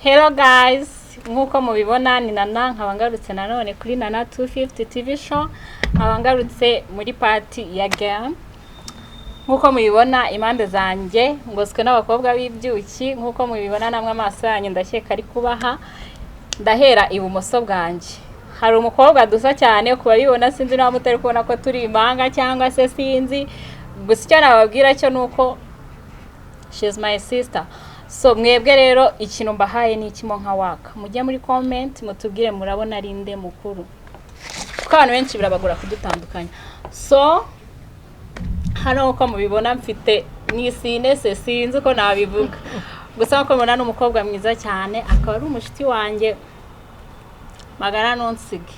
Hello guys, nkuko mubibona ni Nana nkabangarutse nanone kuri Nana 250 TV show, nkabangarutse muri party ya game. Nkuko mubibona impande zanjye ngoswe n'abakobwa b'ibyuki, nkuko mubibona namwe amaso yanyu ndakeka ari kubaha. Ndahera ibumoso bwanjye. Hari umukobwa dusa cyane kuba bibona, sinzi nawe mutari kubona ko turi impanga cyangwa se sinzi, gusa icyo nababwira cyo nuko she's my sister. So mwebwe rero ikintu mbahaye ni ikimo nka waka, mujye muri comment mutubwire murabona ari nde mukuru, kuko abantu benshi birabagura kudutandukanya. So hano uko mubibona mfite nisine se sinzi ko nabivuga, gusa ko mbona n'umukobwa mwiza cyane, akaba ari umushiti wanjye magana nonsige.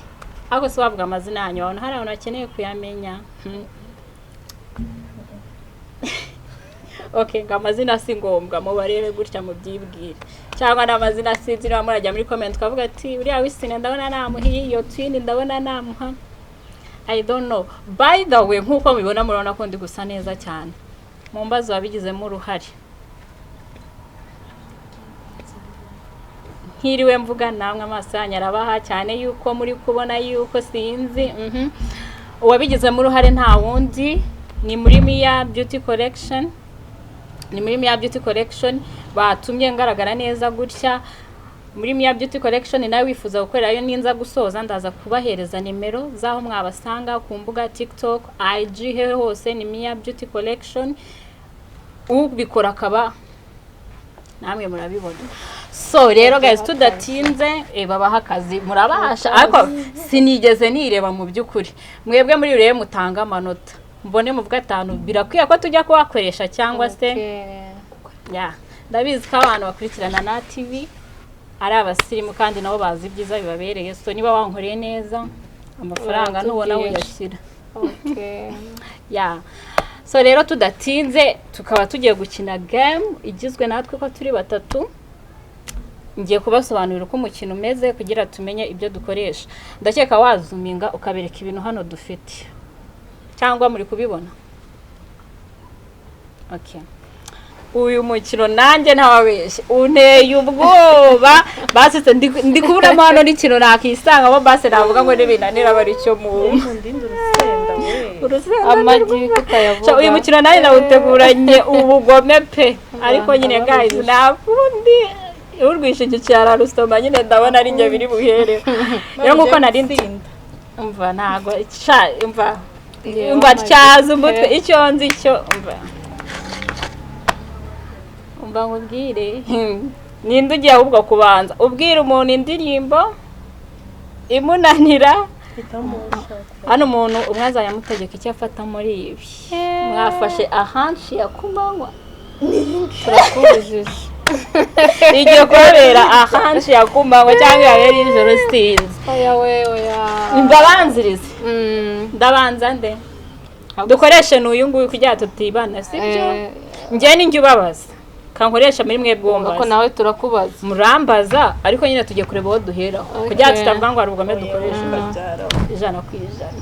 Ako se wavuga amazina yanyu, abona hari abantu bakeneye kuyamenya. Okay, ngamazina si ngombwa mubarebe gutya mubyibwire, cyangwa n'amazina sinzi niba murajya muri comment kavuga ati uriya wisine ndabona namuhiye, iyo twin ndabona namuha, I don't know. By the way, nkuko mubibona murabona ko ndi gusa neza cyane, mu mbazo wabigizemo uruhare. Nkiriwe mvuga namwe amaso yanyu arabaha cyane yuko muri kubona yuko sinzi. Uwabigizemo uruhare nta wundi ni muri Mia Beauty Collection. Ni muri Mia Beauty Collection batumye ngaragara neza gutya. Muri Mia Beauty Collection nawe wifuza gukorerayo ninza gusoza ndaza kubahereza nimero zaho mwabasanga ku mbuga TikTok, IG, he hose ni Mia Beauty Collection. Ubikora akaba namwe murabibona. So rero guys, tudatinze babaha akazi murabahasha, ariko sinigeze nireba mu byukuri. Mwebwe muri rero mutanga amanota, mbone muvuga 5 birakwiye ko tujya kubakoresha cyangwa se ya ndabizi ko abantu bakurikirana na TV ari abasirimu kandi nabo bazi ibyiza bibabereye. So niba wankoreye neza amafaranga nubona uyashyira. Ya so rero tudatinze tukaba tugiye gukina game igizwe natwe ko turi batatu. Ngiye kubasobanurira uko umukino umeze kugira tumenye ibyo dukoresha. Ndakeka wazuminga ukabereka ibintu hano dufite, cyangwa muri kubibona? Okay. Uyu mukino nanjye ntawabeshye unteye ubwoba, basitse ndi kubura amano n'ikintu nakisanga bo base navuga ngo n'ibinanira bari cyo mu Urusenda amagi kutayavuga. Uyu mukino nanjye nawuteguranye ubugome pe, ariko nyine guys nakundi urwishinge cyara rusoma nyine ndabona ari nge biri buhere. Rero nkuko nari ndinda umva nago umva cyaza umutwe icyo nzi cyo umva ngubwire ninde ugiye ahubwo kubanza ubwira umuntu indirimbo imunanira. Hano umuntu umwaza yamutegeka icyo afata muri ibi, mwafashe ahanshi yakumanywa turakubujije igiye kubera ahanshi yakumanywa cyangwa yari ijoro sinzi. Ndabanziriza ndabanza nde dukoreshe n'uyu nguyu kugira tutibana, sibyo? Ngiye ninjye ubabaza kankoresha muri mwe bwomba ko nawe turakubaza murambaza, ariko nyine tugiye kureba aho duheraho kugira tutavuga ngo ari ubugome dukoresha ijana ku ijana.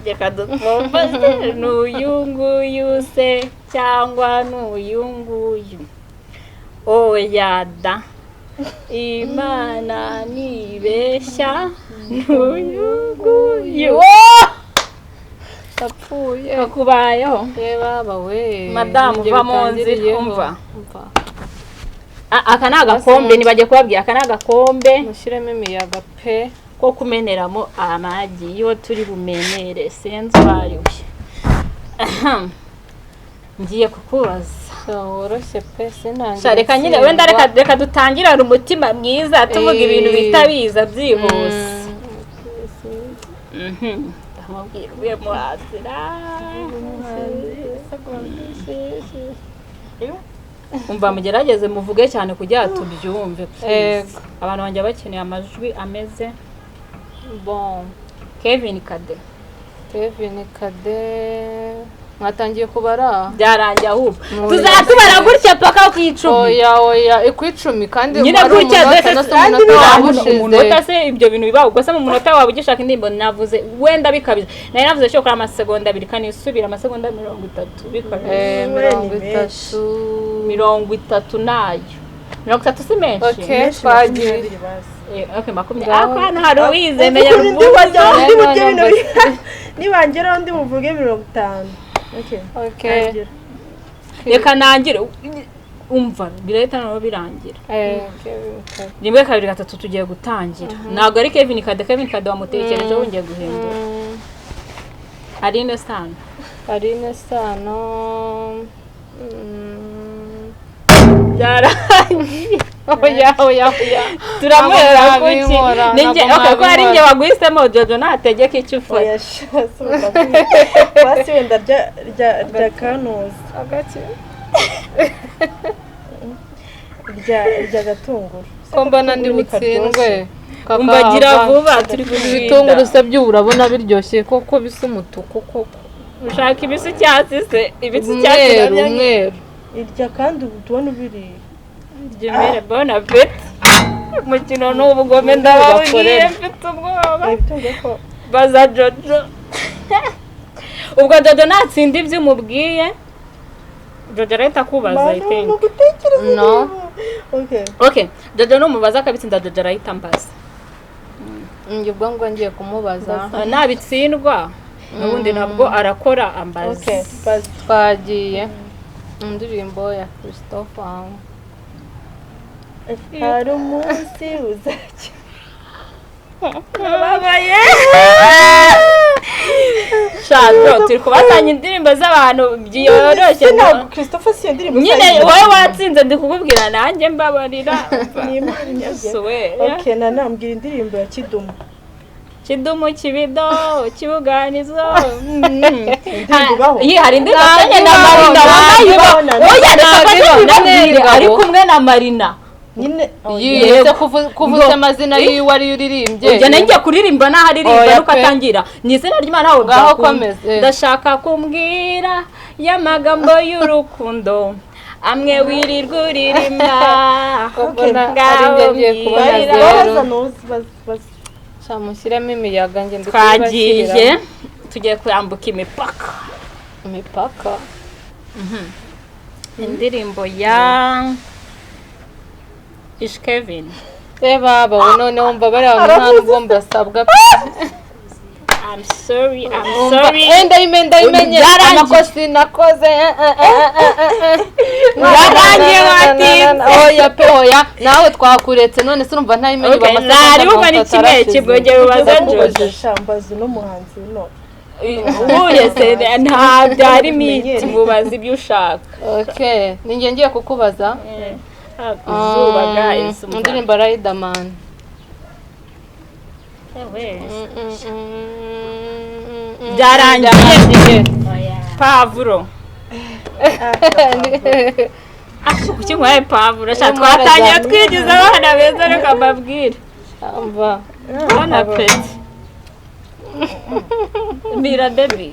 Reka dukomeze n'uyu nguyu se cyangwa n'uyu nguyu. Oya da Imana nibeshya n'uyu nguyu apfuye akubayeho. Baba we madamu va munzi umva aka nagakombe nibagiye kubabwira, aka nagakombe mushiremo imiyaga pe ko kumeneramo amagi iyo turi bumenere senze bariwe. Ngiye kukubaza woroshye pe sinangiye. Reka nyine wenda reka dutangirana umutima mwiza tuvuga ibintu bitabiza byihuse. Amabwira uye muhazira umva mugerageze muvuge cyane kugira tubyumve. Abantu banje bakeneye amajwi ameze bon. Kevin Kade mwatangiye kubara byarangiye ahubwo tuzatubara gutya paka ku 10. Oya ikwicumi kandi nyine gutya umunota se ibyo bintu bibaho gusa mu munota wawe ugishaka indimbo navuze wenda bikabiza nari navuze cyo kora amasegonda 2 kandi isubira amasegonda 30 bikabiza 30 nayo 30 si menshi. Okay, twagiye. Okay, makumyabiri. Hano hari uwizemeye nibangeraho ndi buvuge 50. Okay. Reka nangire umva birahita nabo birangira. Okay. 1 2 3 tugiye gutangira. Ntabwo ari Kevin Kade wamutekereje wongeye guhindura. Arine Sano. Byarangiye. Oya. Turamwera kuki. Ninjye okay ko ari nge waguhisemo Jojo nategeka icyo ufata. Oya shasa. Basi wenda rya kanuzi. Agaki. Rya gatunguru. Ko mbona ndi butsindwe. Umbagira vuba turi kubitunguru se byo urabona biryoshye koko bisa umutuku koko. Ushaka ibisi cyatsi se ibisi cyatsi umweru. Irya kandi tubona ubiri. Jemere bona vet. Mukino n'ubugome ndababwiye mfite ubwoba. Baza Jojo. Ubwo Jojo natsinda ibyo umubwiye. Jojo arahita kubaza I think. No. Okay. Jojo numubaza akabitsinda Jojo arahita mbaza. Njye ubwo ngo ngiye kumubaza. Nabitsindwa. Ubundi nabwo arakora ambaza. Okay. Twagiye. Indirimbo ya Christopher. Hari umunsi uzajya. Babaye. Shato turi kubatanya indirimbo z'abantu byoroshye. Ntabwo Christopher si indirimbo. Nyine wowe watsinze ndi kukubwira nanjye mbabarira. Okay, nanambwira indirimbo ya Kidumu kibido kibuganizo. Indirimbo hari indirimbo cyane na Marina wayibona. Oya ndakubwira ari kumwe na Marina. Nyine yese kuvuza amazina yiwe ari uririmbye. Ujya nanjye kuririmba naho aririmba nuko atangira. Ni izina ry'Imana aho ngaho komeze. Ndashaka kumbwira y'amagambo y'urukundo. Amwe wirirwa uririmba. Ngaho ngiye kubona mushyiramo imiyaga nge twagiye tugiye kwambuka imipaka. Indirimbo ya Kevin. Baba none wumva bari abantu ntabwo mbasabwa. I'm sorry. Ndayimenye amakosi nakoze. Warangiye wati. Oya nawe twakuretse none se urumva ntayimenye bamasabwa. Nari uba ni kimwe kibwege bubaza Jojo. Shambazi n'umuhanzi no. Uye se nta byari miti mubaza ibyo ushaka. Okay, ninjye ngiye kukubaza. Izuba guys. Indirimbo Riderman. Byarangiye. Pavuro. Kuki nkwaye pavuro twatangiye twigize abana beza reka mbabwire. Bon appétit. Mira baby.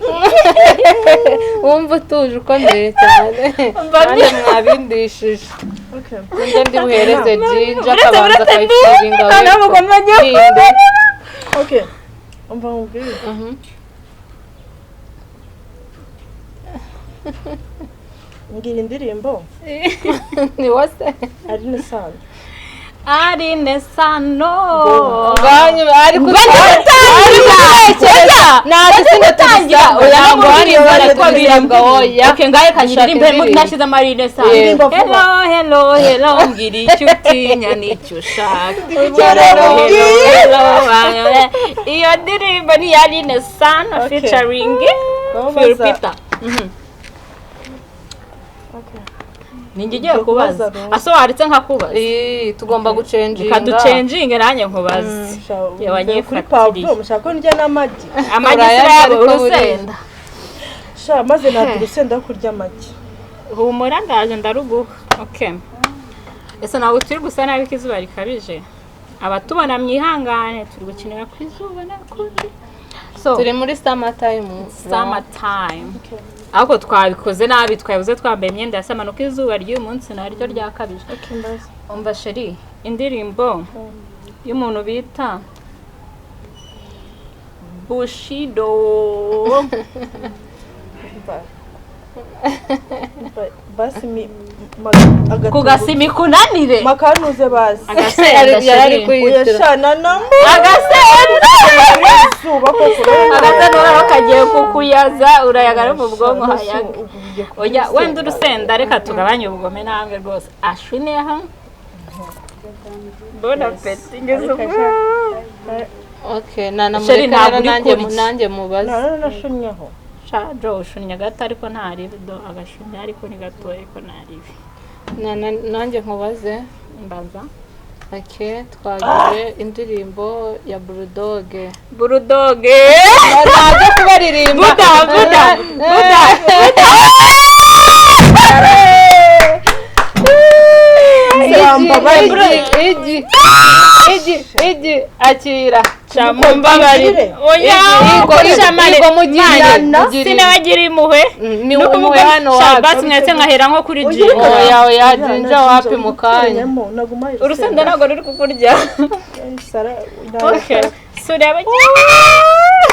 Wumva utuje ukomeye cyane. Kandi mwabindishije. Okay. Ndi buhereze jinja akabanza akayifiringa. Okay. Umva ngubwire. Ngira indirimbo. Ni wose. Arine Sano. Ganyu ari kutangira. Natangira. Oya ngo hari ko birambwa oya. Okay ngaye kanyirimbe nashize Marine Sano. Hello ngiri cyutinya nicyo ushaka. Iyo ndirimbo ni Arine Sano featuring Philipita. Ninjye giye kubaza. Aso waritse nkakubaza. Tugomba gucenjinga. Kaducenjinge nanye nkubaza. Yabanye kuri Pavlo mushaka ndya n'amagi. Amagi sirabo urusenda. Sha maze na urusenda kurya amagi. Humura ndaje ndaruguha. Okay. Ese nawe turi gusa nabi kizuba rikabije. Abatubona mwihangane turi gukinira ku izuba nakundi. So turi muri summer time. Okay. Ako twabikoze nabi twabuze twambaye imyenda yasamanuka izuba ry'uyu munsi naryo ryakabije. Umva sheri indirimbo y'umuntu bita Bushido. basi kugasimi kunanire makanuze basi agasenda yari kuyitira uyashana namo agasenda izuba ko agasenda bakagiye kukuyaza urayagara mu bwonko hayaga oya wenda urusenda reka tugabanye ubugome namwe rwose ashune ha bona peti ngezo okay namureka nanjye mubaza nashunyeho shajo ushunya gato ariko ntari do agashunya ariko ni gato ariko ntaribi nanjye nkubaze mbaza okay twagiye indirimbo ya Bulldog naje kubaririmba buda igi akira chamumbabarire oya igo mugirana sinabagira impuhwe ni umuwe hano wapi basi mwese nkahera nko kuri ji oya jinja wapi mukanya urusenda nago ruri kukurya okay sura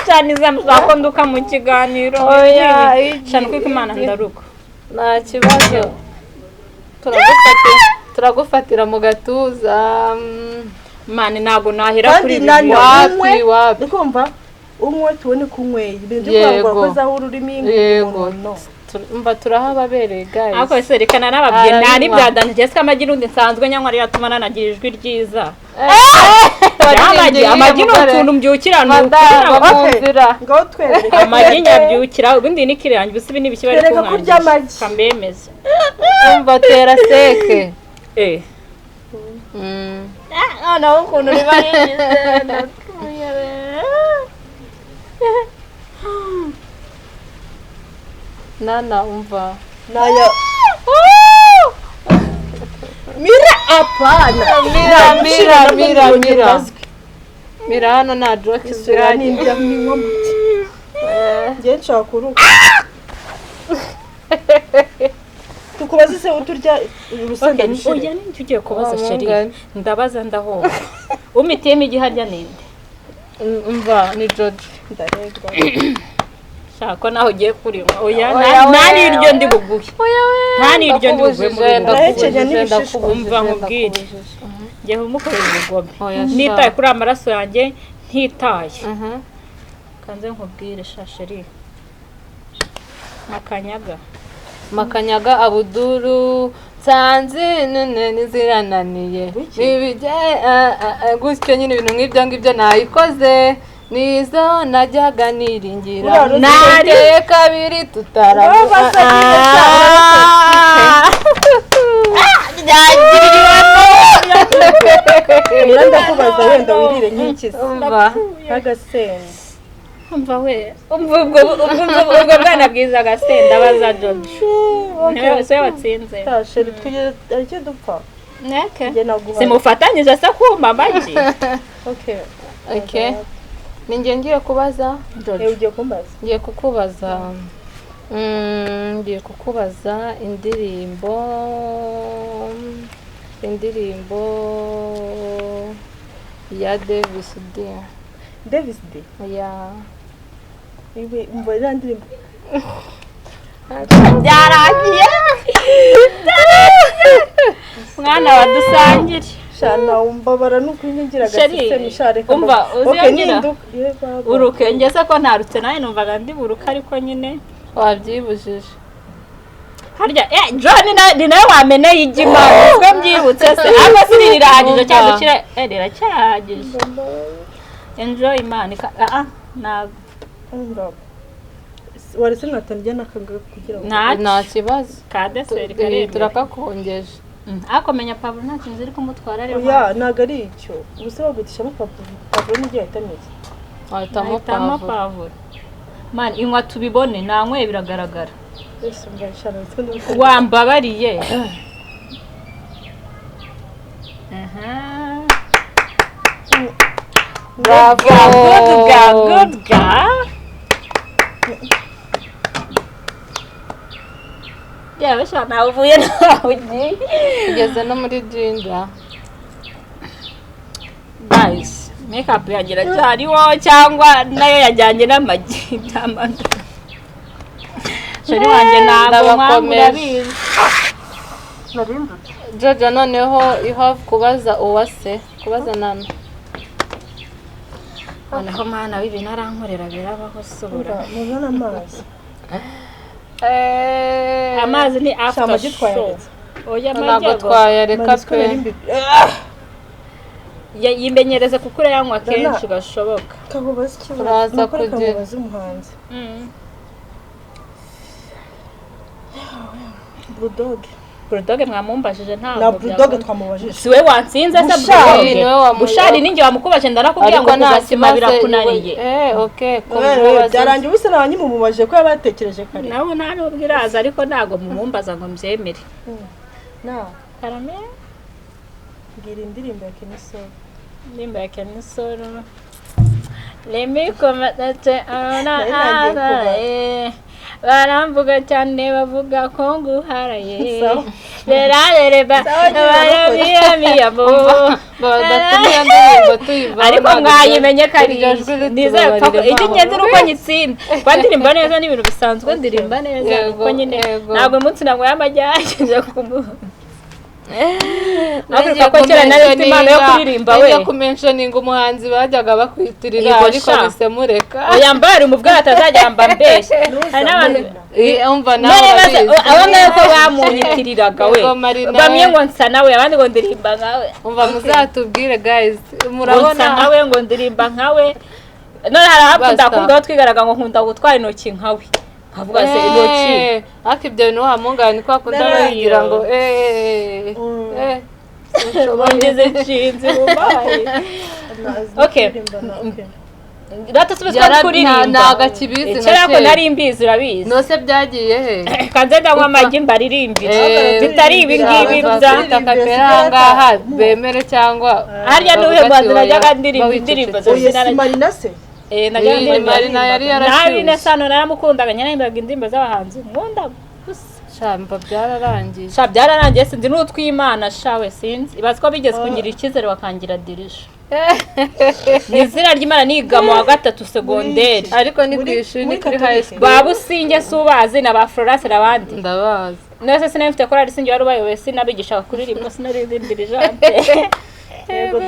cyane zakonduka mu kiganiro oya cyane kuko Imana ndaruko nta kibazo turagufatira mu gatuza mane nago nahera kuri wapi kumva umwe tubone kunyweye ibintu byo kwakoza aho ururimi yego mba turahababereye guys ako serekana nababye nani byadanije Jessica amagi rundi nsanzwe nyanywa ari yatuma nanagira ijwi ryiza amagi n'utuntu mbyukirana ukira ngaho twere amagi nyabyukira ubundi nikire yanjye busibi nibiki bari kumwana kurya amagi kambemeze umva tera seke naho ukuntu riba yigize nana umva naya mira apana mira hano nta joke zirani ndya minwa muti ngiye nshaka kuruka tukubaze se uturya urusenda oya ni tugiye kubaza sheri ndabaza ndaho umitiyemo igiharya ninde umva ni George ndaregwa shako naho ugiye kurima oya nani iryo ndi buguhe nani iryo ndi buguhe umva nkubwire ngiye kumukorera ubugome nitaye kuri amaraso yanjye ntitaye kanze nkubwire shasheri makanyaga abuduru sanzi none nizirananiye nibije gutyo nyine ibintu nk'ibyo nayikoze nizo najyaga niringira nari kabiri tutarabona ndakubaza wenda wirire nk'ikizi nk'agasenda umva we ubwo bwana bwiza agasenda baza George niwe se watsinze tasheri tugeze icyo dupfa neke simufatanyije se kuma amagi okay ninjye ngiye kubaza George ugiye kumbaza ngiye kukubaza indirimbo ya Davis D ya iwe mbona ndirimbo byaragiye mwana wadusangire shana umbabara nukwingira gasise mishare umva uziyagira uruke ngeze ko ntarutse nawe numvaga ndi buruka ariko nyine wabyibujije harya John ni nawe wameneye igima ubwo mbyibutse se ariko sirirahagije cyangwa kire riracyahagije enjoy man ntabwo waretse natangiye nakaga kugira ngo nta kibazo ka deseri kare turakakongeje akomenya Pablo nta kintu ziri kumutwara rero oya naga ari icyo ubuse bagutishamo Pablo n'igihe yatameze ahitamo Pablo man inywa tubibone nankwe biragaragara ese mbashana wambabariye bravo good girl yawe shana uvuye nawe ugeze no muri Ginger guys makeup yagira cyari wo cyangwa nayo yajyanye n'amagi tamanda sheri wanjye ntabwo mwabizi Jojo noneho you have kubaza uwase kubaza nana noneho mwana w'ibintu arankorera birabaho subura muzana amazi amazi ni after show oya amajyago reka pe yimenyereze kuko urayanywa kenshi gashoboka kabubaza ikibazo uraza kugira umuhanzi Bulldog mwamumbajije na ntabwo Bulldog twamubajije siwe wansinze se Bulldog Bushari ninjye wamukubaje ndarakubwiye ngo kuzasima birakunaniye okay byarangiye ubise nabanyi mumubajije ko yabatekereje kare nawe nta n'ubwiraza ariko ntago mumumbaza ngo mbyemere na karame ngira indirimbo ya Kenisoro nimba ya Kenisoro lemi komatate baramvuga cyane bavuga ko nguharaye berareba barabiyamiyamo ariko mwayimenye kari nizeye ko ikingenzi nuko nyitsinda kwandirimba neza n'ibintu bisanzwe ndirimba neza kuko nyine ntabwo umunsi ntabwo yamajyanye kumu Afrika ko cyane nari imana yo kuririmba we kumentioninga umuhanzi bajyaga bakwitirira ariko bise mureka oyambara umubwira atazajya amba mbeshye hari n'abantu umva nawe abana yuko bamunyitiriraga we bamye ngo nsa nawe abandi ngo ndirimba nkawe umva muzatubwire guys murabona nawe ngo ndirimba nkawe none harahakunda kumva twigaraga ngo nkunda gutwara intoki nkawe avuga se intoki ariko ibyo bintu wamungana ko akunda bayigira ngo ngeze nshinze ubaye okay rata subizwa kuririmba naga kibizi cyera ko nari imbizi urabizi nose byagiye he kanze ndanywa amagi mbaririmbira bitari ibi ngibi bya ngaha bemere cyangwa harya nuhe mbanza najyaga ndirimba indirimbo Marina se najyaga Marina yari yarashyushye nabi sano naramukundaga nyarimbaga indirimbo z'abahanzi nkunda shamba byararangiye byararangiye sinzi n'utwimana shawe sinzi ibaze ko bigeze kungira icyizere bakangira dirije ni izina ry'Imana niga mu wa 3 segonderi ariko ni kwishuri ni kuri high school babusinge subazi na ba Florence nabandi ndabazi nose sinafite Colorist sinjye wari ubayoboye sinabigisha kuririmba sinaririmdirije yego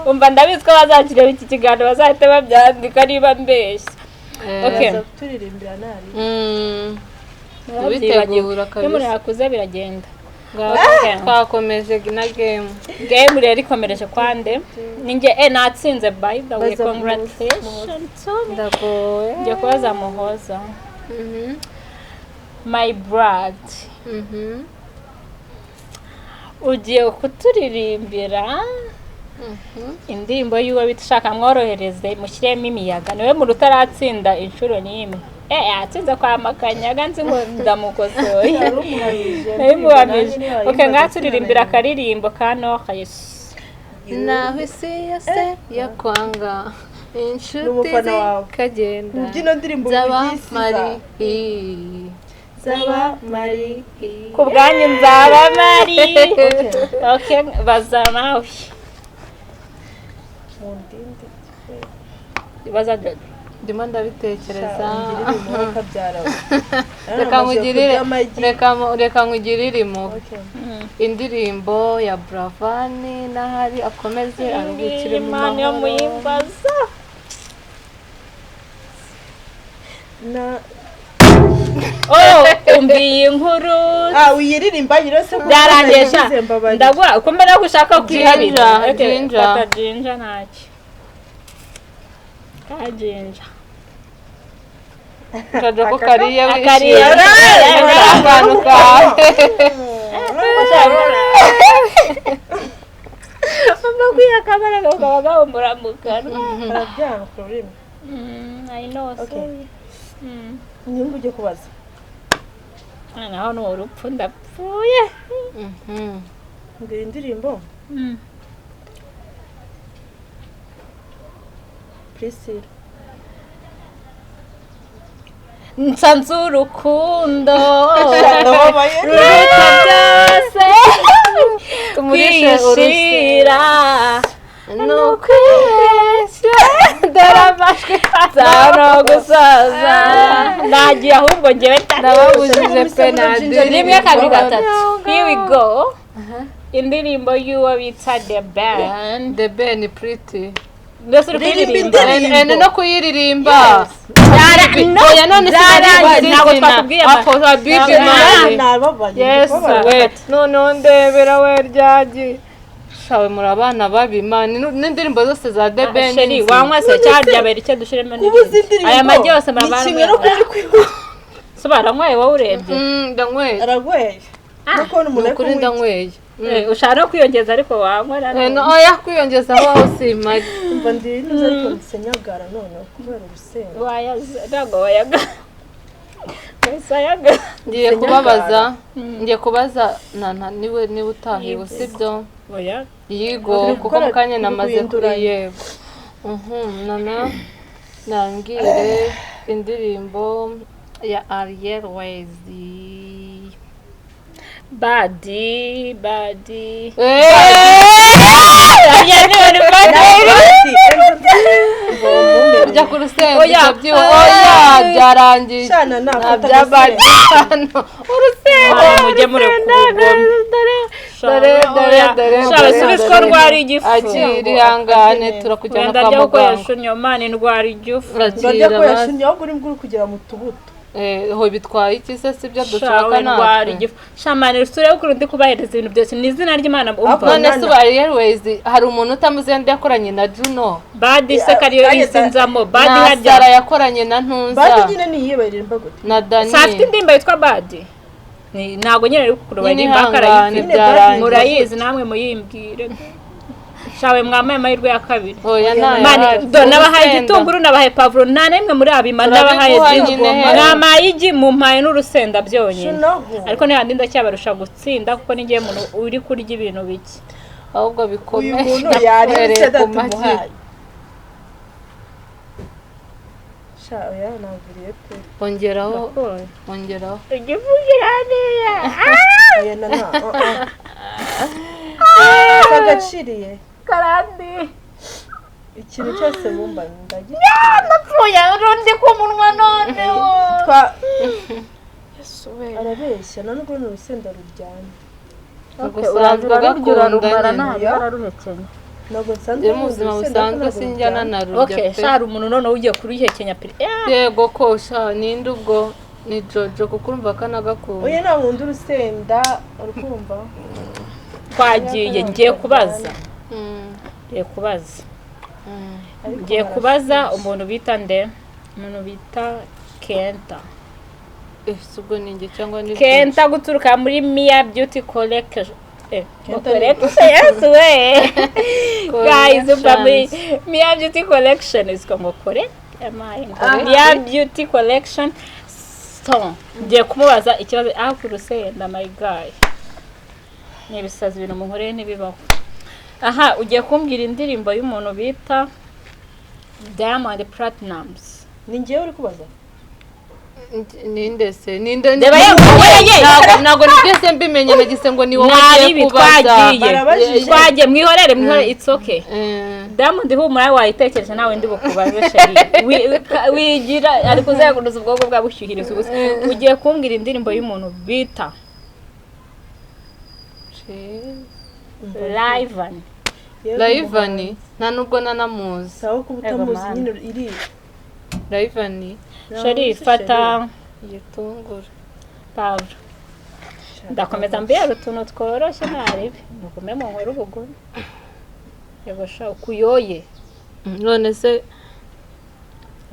umva ndabizi ko bazakireba iki kiganiro bazahita babyandika niba mbeshye okay turirimbira nari bitegura kabisa muri yakuze biragenda twakomeje na game rero ikomereje kwande ninjye natsinze by the way congratulations ndagoye njye kubaza muhoza my brad ugiye kuturirimbira indirimbo y'uwo bitashaka mworohereze mushyiremo imiyaga niwe mu rutaratsinda inshuro n'imwe atsinze kwa makanyaga nzi ngo ndamukosoye nabimuhamije okay ngaturirimbira akaririmbo ka Yesu naho isi yose yakwanga inshuti kagenda mbyino ndirimbo zaba mari ku bwanyu nzaba mari okay baza nawe baza ndimo ndabitekereza reka nkugirire impuhwe indirimbo ya Bravani n'ahari akomeze aruhukire mu mahoro yo muyimbaza umbiye inkuru uyiririmba yirose byarangesha ndagwa kumera gushaka kwiharira jinja ntacyo kajinja Jojo ko kariye wishimye abantu kawe amagwiye kamera gakaba gahumbura mu kanwa arabyanga problem I know so nyumva ujye kubaza naho ni urupfu ndapfuye mbwira indirimbo Priscilla nsanze urukundo ruruta byose kwishira nukwibeshya darabashwe no gusaza nagiye ahubwo ngewe ndababujije penalty rimwe kabiri gatatu here we go indirimbo y'uwo bita The Band the ben pretty ndetse uri kuririmba no kuyiririmba oya none ntabwo twakubwiye apoza bibi mani nababaye yes wait no ndebera we ryagi shawe muri abana babi mani n'indirimbo zose za The Ben sheri wanywa se cyarya beri cyo dushiremo n'ibindi aya magi yose murabana sobaranywaye wowe urebye ndanyweye aragweye nuko n'umuntu kuri ndanyweye ushaka no kwiyongeza ariko wanywa no oya kwiyongeza aho simari umva ndi neza ariko nsenyagara none kubera urusenda ntabwo wayaga wayaga ngiye kubaza niwe utahiwe sibyo oya yigo kuko mukanya namaze kuri yego nangire indirimbo ya Ariel Wezi badi urya ku rusenda oya byarangije nabya badi urusenda mujye murekubugome dore subizwa ndwara igifu akiri hangane turakujyana kwa muganga gukoresha inyuma ni ndwara igifu urajya koresha inyuma uri kugera mu tubuto ho bitwaye iki se sibyo dushaka natwe shamani rusure uko ndi kubahereza ibintu byose ni izina ry'Imana umva none se By RIC hari umuntu utamuze ndi yakoranye na Juno badi se kariyo yisinzamo badi hajya Sara yakoranye na Ntunza badi nyine ni yibereye gute na Dani safite indimba yitwa badi ntago nyine ari kukuruba nimba karayifite murayizi namwe muyimbwire shawe mwamaye amahirwe ya kabiri nabahaye igitunguru nabahaye pavuro nta n'imwe muri abima nabahaye mwamaye igi mumpaye n'urusenda byonyine ariko ntihandi ndacyabarusha gutsinda kuko ningiye umuntu uri kurya ibintu bike ahubwo bikomeye uyu muntu yari tumuhaye shawe naguriye pe ongeraho igifugira niya kagaciriye karandi ikintu cyose bumba ndagikira napfuye urundi ku munwa noneho arabeshya nubwo n'urusenda ruryana usanzwe gakunda nararuhekenya ntabwo nsanzwe mu buzima busanzwe sinjyana na rurya pe shari umuntu noneho ugiye kuruhekenya pe yego ko sha ninde ubwo ni Jojo kuko urumva kanagakunda oya nta wundi urusenda urukumva twagiye ngiye kubaza umuntu bita umuntu bita Kenta ubwo ninjye cyangwa ni Kenta guturuka muri Mia Beauty Collection yes we guys muri Mia Beauty Collection iziko ngo kore Mia Beauty Collection so ngiye kumubaza ikibazo ku rusenda my guy nibisaza ibintu muhoreye nibibaho ugiye kumbwira indirimbo y'umuntu bita Diamond Platnumz ni ngiye uri kubaza ninde ntabwo nigeze mbimenye nagise ngo ni wowe ugiye kubaza twagiye mwihorere it's okay Diamond humura wayitekereje nawe ndi bukubaze sheri wigira ari kuzenguruza ubwoko bwa bushyuhiriza ubusa ugiye kumbwira indirimbo y'umuntu bita Livani nta nubwo nanamuzi sawa ko utamuzi nyine iri Livani sheri fata igitunguru pavuro ndakomeza mbere utuntu tworoshye ntaribi mugume mu nkuru ubugome yego sha ukuyoye none se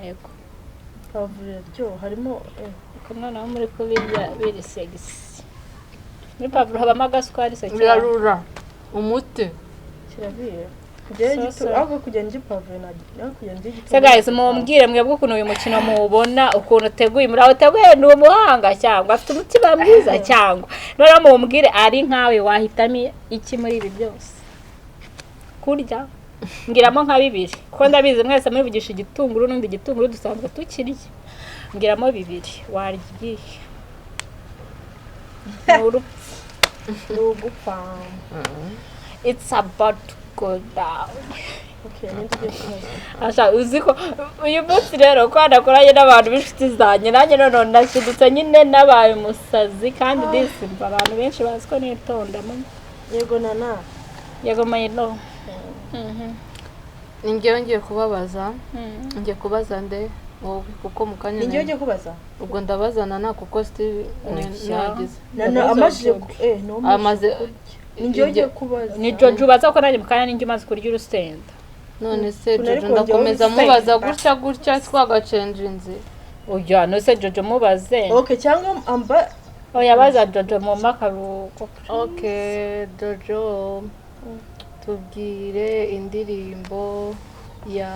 yego pavuro ryo harimo kumwe naho muri kubirya biri segisi muri pavuro habamo agasukari se birarura umuti kirabire ahubwo kugenda igipavuro kugenda igitunguru se guys mumbwire mwebwe ukuntu uyu mukino mubona ukuntu uteguye muri aho teguye ni umuhanga cyangwa afite umutima mwiza cyangwa noneho mumbwire ari nkawe wahitamo iki muri ibi byose kurya ngiramo nka bibiri kuko ndabizi mwese mwivugisha igitunguru n'undi gitunguru dusanzwe tukirya ngiramo bibiri warya igihe ni urupfu ni ugupfa it's about to go down. Okay, nindi kubaza. Asha uziko uyu munsi rero ko anakoranye n'abantu b'inshuti zanjye nanjye none nashidutse nyine nabaye umusazi kandi disimba abantu benshi bazi ko nitonda mu Yego nana. yego mayino. Ningewe ngiye kubabaza. Ngiye kubaza nde wowe kuko mukanya. Ningewe ngiye kubaza. Ubwo ndabazana na kuko Steve nagize. Nana amaje no Amaze ningewe ngiye kubaza. Ni Jojo baza ko nanjye mukanya ninjye maze kurya urusenda. None se Jojo ndakomeza mubaza gutya twagacenjinze. Oya no se Jojo mubaze. Okay, cyangwa amba Oya baza Jojo mu makaruko. Okay, Jojo tubwire indirimbo ya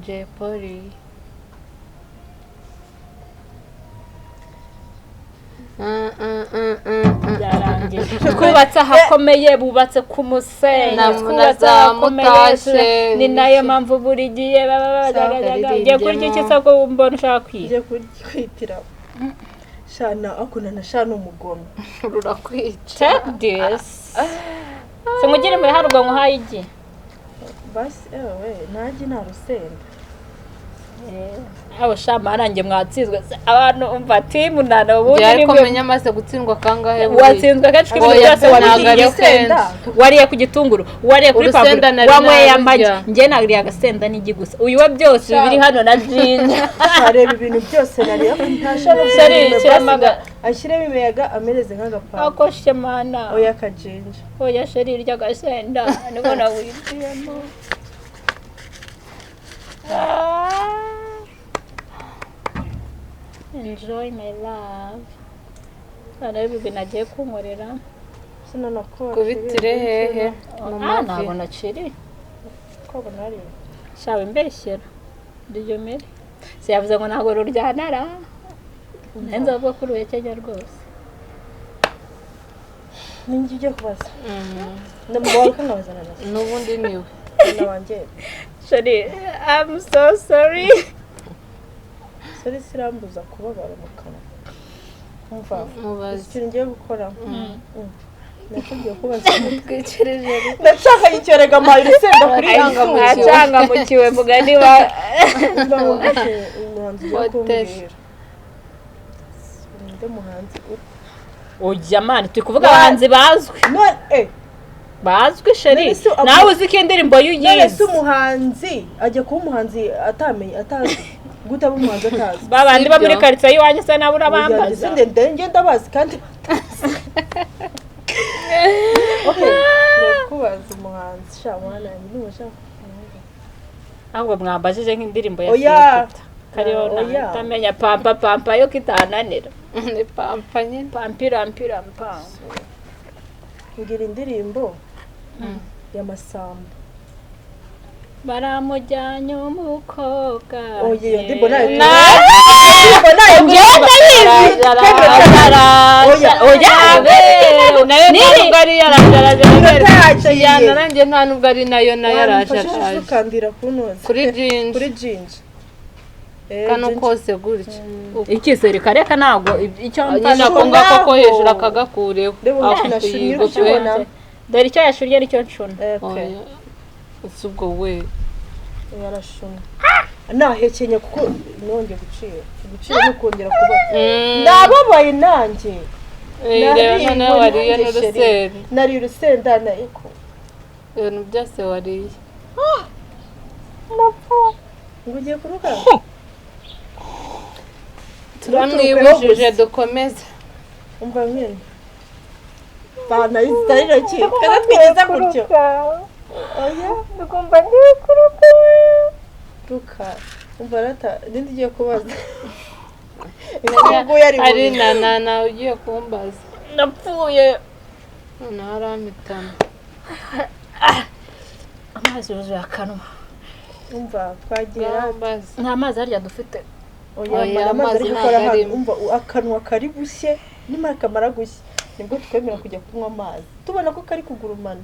Jepoli. Byarangiye. Kubatse hakomeye bubatse ku musenyi. Kubatse hakomeye ni nayo mpamvu buri gihe ngiye kurya iki se ko mbona ushaka kwiga. ngiye kwitira. Shana akuna na shana umugome. Rurakwica. Check this. Se mugire muri harugwa ngo hayigi. Basi ewe naji na Urusenda. Abo shama arange mwatsizwe abantu umva timu nana ubundi Yari komenya maze gutsindwa kangahe watsinzwe kenshi ibintu byose wariye ku gitunguru wariye kuri pavuro wanyweye amagi nge nagiriye agasenda n'igi gusa uyu we byose biri hano na jinja areba ibintu byose nariye ntashaka ashyiremo imiyaga amereze nk'agapapa ako shemana oya kajinja oya sheri irya gasenda niko nawitiyemo enjoy my love. Ara bibi nagiye kunkorera. Sinanakora. Kubitire hehe mu mavi. Nabona ciri. Ko bonari. Shawe mbeshyera. Ndiyo mere. Se yavuze ngo ntago ruryanara. Nenza avuga ko ruhekenya rwose. Ninjye kubaza. Ndamubona ko nkabazana nase. Nubundi niwe. Nawanje. Shari, I'm so sorry. Sari sirambuza kubabara mu kanwa. Umva. Mubaze. Ikintu ngiye gukora. Nakugiye kubaza twikereje. Ndashaka yicyerega ma Urusenda kuri yanga mukiwe mugani wa umuhanzi yo Nde muhanzi. Oya man, turi kuvuga abahanzi bazwi. Bazwi sheri. Nawe uzi ko indirimbo y'uyizi. Nese umuhanzi ajye kuba umuhanzi atamenye atazi. Gutaba umuhanzi atazi. Babandi ba muri quartier yiwanye se nabura bambaza. Ndenge ndabazi kandi Okay, kubaza umuhanzi shamwana ni mushaka. Ahubwo mwambajije nk'indirimbo ya Oya. Kariona utamenya pampa yo kitananira. Ni pampa nyine pampira. Ngira indirimbo ya Masamba. Baramujyanye umukobwa. Oye ndimbo nayo. Nayo ngari yarajaraje yanarange nta nubwo ari nayo yarajaraje kandira kunoza kuri jinja kano kose gutya ikiseri kareka nago icyo mpana konga koko hejuru akagakureho akuyigopwe dore icyo yashuriye aricyo ncuna usubwo we yarashuna nahekenya kuko nonge gucira no kongera kuba ndababaye nanjye rero nawe wariye n'urusenda nari urusenda na eko ibintu byose wariye ngugiye kuruka turamwibujije dukomeze umva mwene bana izarira ki kaza twigeza gutyo oya dukumva ndikuruka ruka umva rata ndindi giye kubaza ari na ugiye kumbaza napfuye naramitana amazi yuzuye akanwa umva twagera nta mazi harya dufite oya amazi ari gukora hano umva akanwa kari gushye nimara kamara gushye nibwo twemera kujya kunywa amazi tubona ko kari kugurumana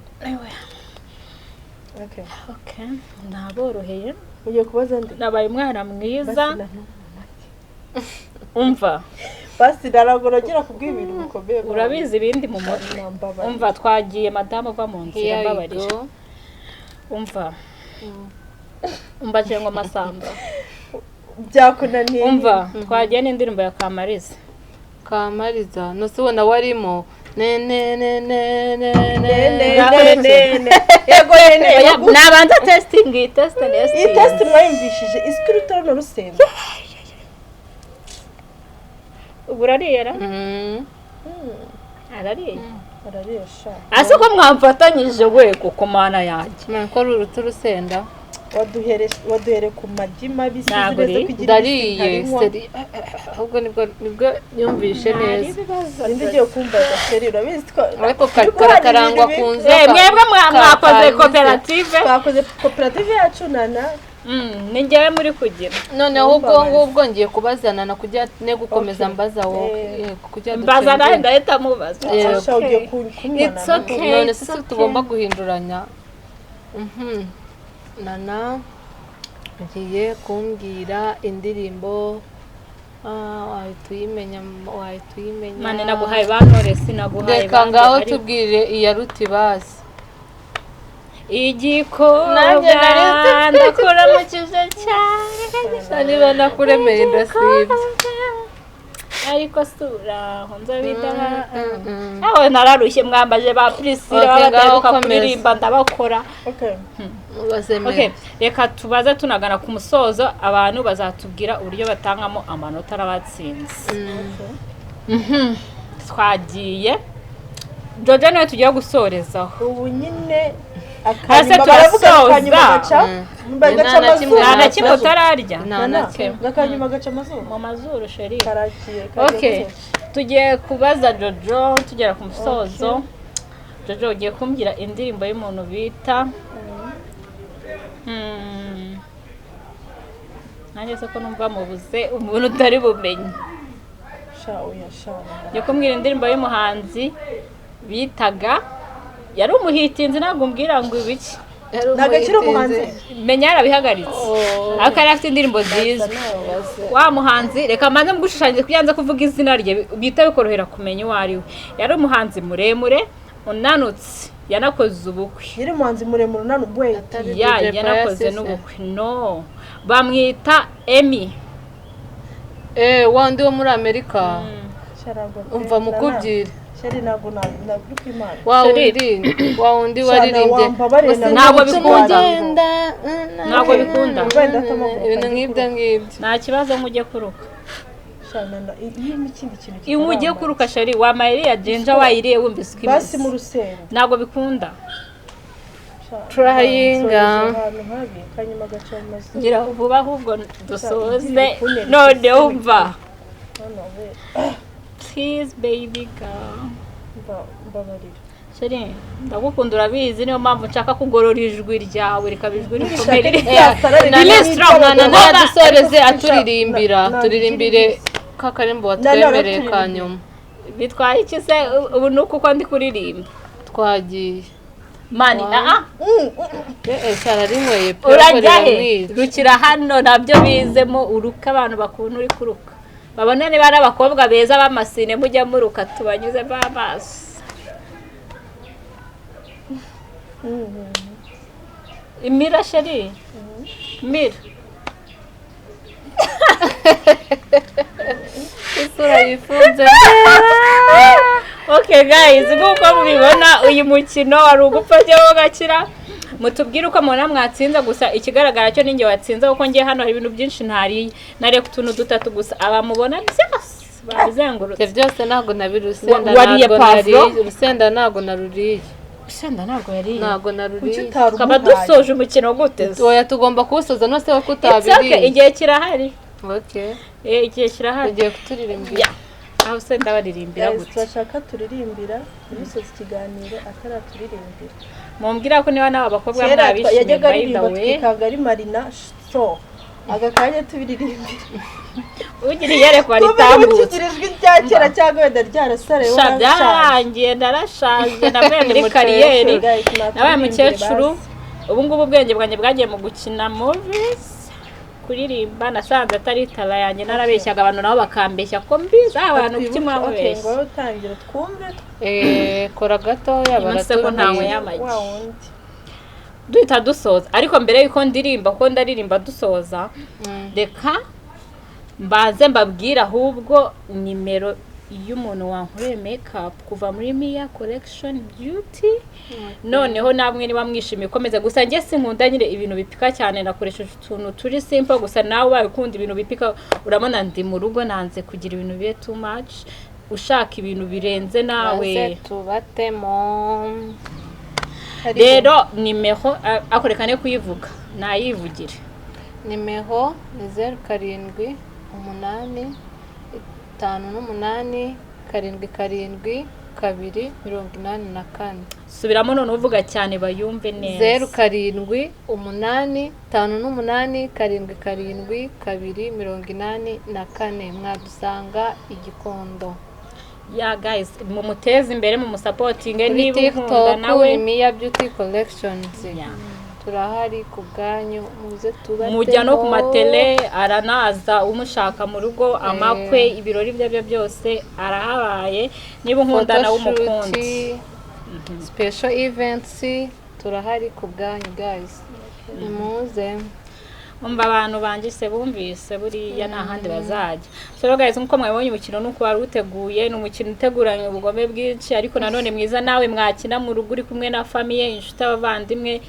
okay naboroheye ugiye kubaza ndi nabaye umwana mwiza umva basi naragoragera kubwira ibintu bikomeye urabizi ibindi mu mutwe umva twagiye madamu va mu nzira mbabarira umva umbaje ngo masamba byakunaniye umva twagiye n'indirimbo ya Kamariza no se ubona warimo yego nabanza testing iyi test mwayumvishije iskirutoro n'urusenda uburariyera arariye araresha ase ko mwamfatanyije we kuko mana yanjye ko ruruta urusenda waduhere ku magi mabisi ndariye ahubwo nibwo yumvishe neza ninde ugiye kumbaza seri urabizi ariko karangwa ku nzoka mwebwe mwakoze koperative yacu nana ni njyewe muri kugira noneho ubwo ngiye kubazana na kujya ne gukomeza mbaza wowe kujya mbaza nawe ndahita mubaza it's okay none se tugomba guhinduranya nana ngiye kumbwira indirimbo wahita uyimenya mane naguhaye banore sinaguhaye reka ngaho tubwire iya rutibasi igikobwa ndakuramukije cyane niba nakuremeye ndasibye ariko sura nzabita aho nararushye mwambaje ba Priscilla bateruka kuririmba ndabakora okay reka tubaze tunagana ku musozo abantu bazatubwira uburyo batangamo amanota arabatsinze twagiye Jojo nawe tugiye gusorezaho ubu nyine akanyuma baravuga nta kimwe utararya akanyuma gaca amazuru mu mazuru sheri karakiye okay tugiye kubaza Jojo tugera ku musozo Jojo ugiye kumbwira indirimbo y'umuntu bita nanjye se ko numva mubuze umuntu utari bumenye ugiye kumbwira indirimbo y'umuhanzi bitaga yari umuhitinzi ntabwo mbwira ngo ibiki nagakira umuhanzi menya yarabihagaritse ariko yari afite indirimbo nziza wa muhanzi reka manze mugushushanyije kuyanza kuvuga izina rye bita bikorohera kumenya uwo ari we yari umuhanzi muremure unanutse yanakoze ubukwe yari umuhanzi muremure unanubwe yanakoze n'ubukwe no bamwita Emmy wandi wo muri Amerika umva mukubyire sheri ntabwo naburi kwimana wa undi waririmbye ntabwo bikunda ibintu nk'ibyo nta kibazo mujye kuruka iyo ugiye kuruka sheri wamayiri ya Jinja wayiriye wumvise uko basi mu rusenda ntabwo bikunda turayinga ngira vuba ahubwo dusoze none umva please baby girl mbabarira sheri ndagukunda urabizi niyo mpamvu nshaka kugorora ijwi ryawe rikabijwi rikomeye dusoreze turirimbire kakarimbo watwemereye ka nyuma bitwaye iki se ubu nuko uko ndi kuririmba twagiye mani rinyweye pe urajya he rukira hano nabyo bizemo uruka abantu bakunda uri kuruka babona niba ari abakobwa beza b'amasine mujya muruka tubanyuze b'amaso imira sheri mira isura yifunze okay guys nk'uko mubibona uyu mukino wari ugupfa cyangwa gakira mutubwire uko mubona mwatsinze gusa ikigaragara cyo ninjye watsinze kuko ngiye hano hari ibintu byinshi ntariye nariye ku tuntu dutatu gusa abamubona byose babizengurutse byose ntabwo nabiruse urusenda ntabwo naruriye Urusenda ntabwo yariye ntabwo naruriye tukaba dusoje umukino gute oya tugomba kuwusoza no se ko utabiriye igihe kirahari okay igihe kirahari ugiye kuturirimbira aho se ndabaririmbira gute turashaka turirimbira imisozi ikiganiro ataraturirimbira mumbwira ko niba nawe abakobwa mwabishimye by the way kagari marina so agakanya tubiririmbira ugiriye reko baritambutse ukigirijwe icyakera cyangwa wenda ryarasare byarangiye ndarashaje nabaye muri kariyeri nabaye mukecuru ubu ngubu ubwenge bwanjye bwagiye mu gukina movies kuririmba nasanze atari tara yanjye narabeshyaga abantu nabo bakambeshya ko mbiza abantu kimwe okay ngo utangira twumve kora gato ko ntawe yamagi duhita dusoza ariko mbere yuko ndirimba ko ndaririmba dusoza reka mbanze mbabwira ahubwo nimero y'umuntu wankoreye makeup kuva muri Mia Collection Beauty noneho namwe niba mwishimiye komeza gusa njye sinkunda nyire ibintu bipika cyane nakoresheje utuntu turi simple gusa nawe babikunda ibintu bipika urabona ndi mu rugo nanze kugira ibintu bibe too much ushaka ibintu birenze nawe tubatemo rero nimero akorekane kuyivuga nayivugire nimero ni 07 8 5 8 7 284 subiramo none uvuga cyane bayumve neza 07 8 5 8 7 284 mwadusanga Igikondo ya guys mumuteze imbere mu supporting niba ukunda nawe Mia Beauty Collections turahari ku bwanyu muze tubatemo mujya no ku matele aranaza umushaka mu rugo amakwe ibirori bye byose arahabaye niba unkunda nawe umukundi special events turahari ku bwanyu guys muze abantu bangise bumvise buriya nta handi bazajya so guys nkuko mwabonye umukino nuko wari uteguye ni umukino uteguranye ubugome bwinshi ariko nanone mwiza nawe mwakina mu rugo uri kumwe na famille inshuti abavandimwe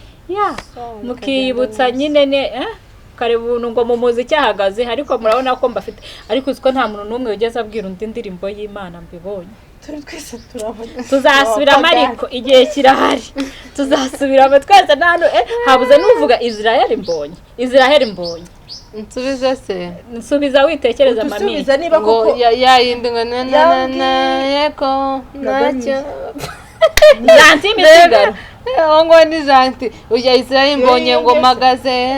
mukiyibutsa nyine kare buntu ngo mu muziki ahagaze ariko murabona ko mbafite ariko uziko nta muntu numwe ugeze abwira undi ndirimbo y'Imana mbibonye twese turabona tuzasubiramo ariko igihe kirahari tuzasubiramo twese nano habuze n'uvuga Israel mbonye nsubiza se nsubiza witekereza mami nsubiza niba koko yayindi ngo na yeko nacyo Janti misigaro ngo ni Janti uya Israel mbonye ngo magaze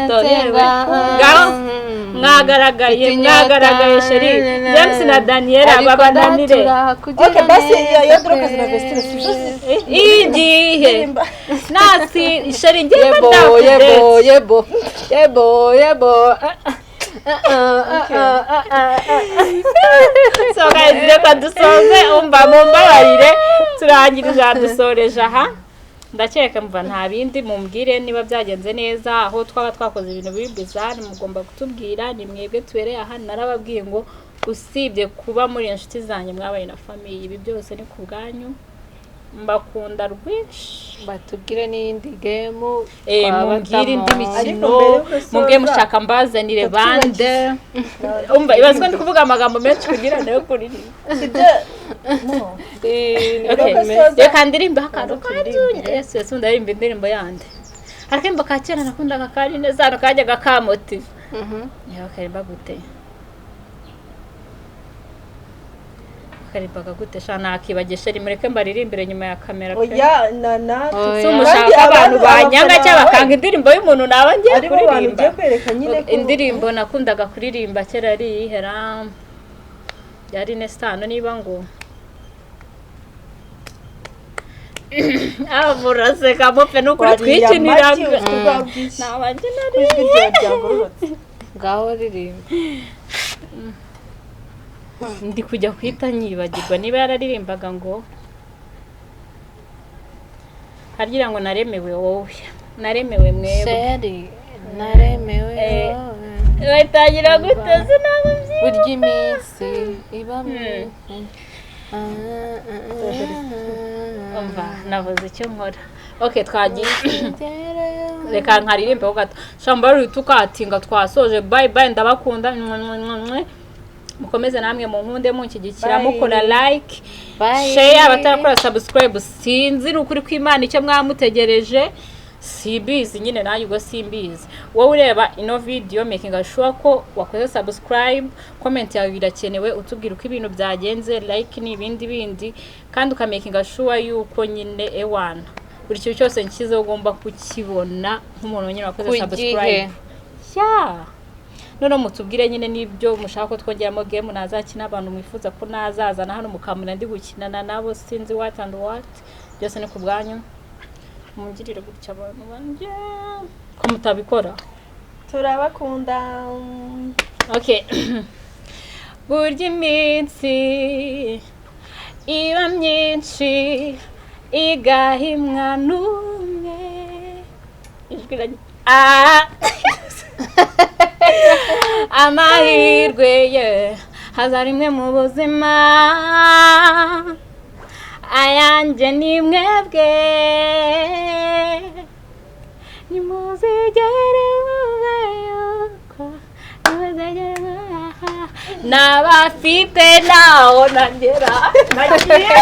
mwagaragaye sheri James na Daniela babananire okay basi ya droga zina vestire igihe nasi sheri ngiye yebo so guys reka dusoze mumbabarire turangirije dusoreje aha ndakeka mva nta bindi mumbwire niba byagenze neza aho twaba twakoze ibintu biri bizarre mugomba kutubwira ni mwebwe tubereye aha narababwiye ngo usibye kuba muri inshuti zanjye mwabaye na famille ibi byose ni ku bwanyu mbakunda rwinshi batubwire n'indi game mumbwire indi mikino mubwe mushaka mbazanire bande umva ibazwa ndi kuvuga amagambo menshi kugira nayo kuririmba reka ndirimbe akantu Yesu ndarimba indirimbo yande arakemba ka kera nakundaga kari neza no kajyaga kamoti karimba gute karibaga gute shana akibagesha rimureke mbaririmbire nyuma ya kamera pe oya nana umushaka abantu banyanga cyaba kanga indirimbo y'umuntu naba ngiye kuririmba indirimbo nakundaga kuririmba kera ari ihera yari Nestano niba ngo avurase kamope nukuri twikiniraga nabanje nari ngaho ririmba ndi kujya kwita nyibagirwa niba yararirimbaga ngo hargira ngo naremewe wowe naremewe mwebwe sheri naremewe watangira guteze nabo burya iminsi iba umva navuze icyo nkora okay twagiye reka nkaririmbe gato shamba rutukatinga twasoje bye bye ndabakunda mukomeze namwe mu nkunde munshyigikira mukora like share abatarakora subscribe sinzi ukuri kw'Imana icyo mwamutegereje simbizi nyine nayo ubwo simbizi wowe ureba ino video making sure ko wakoze subscribe comment yawe birakenewe utubwira uko ibintu byagenze like n'ibindi kandi ukamaking sure yuko nyine ewana buri cyo cyose nkize ugomba kukibona nk'umuntu nyine wakoze subscribe none mutubwire nyine nibyo mushaka ko twongeramo game nazakina abantu mwifuza ko nazazana hano mukamuna ndi gukinana nabo sinzi what and what byose ni ku bwanyu mungirire gutya abantu banje ko mutabikora turabakunda. Okay. Burya iminsi iba myinshi igahimwa n'umwe. Amahirwe ye haza rimwe mu buzima, ayanjye ni mwebwe, nimuzigere muve yuko n'abafite naho nagera nagiye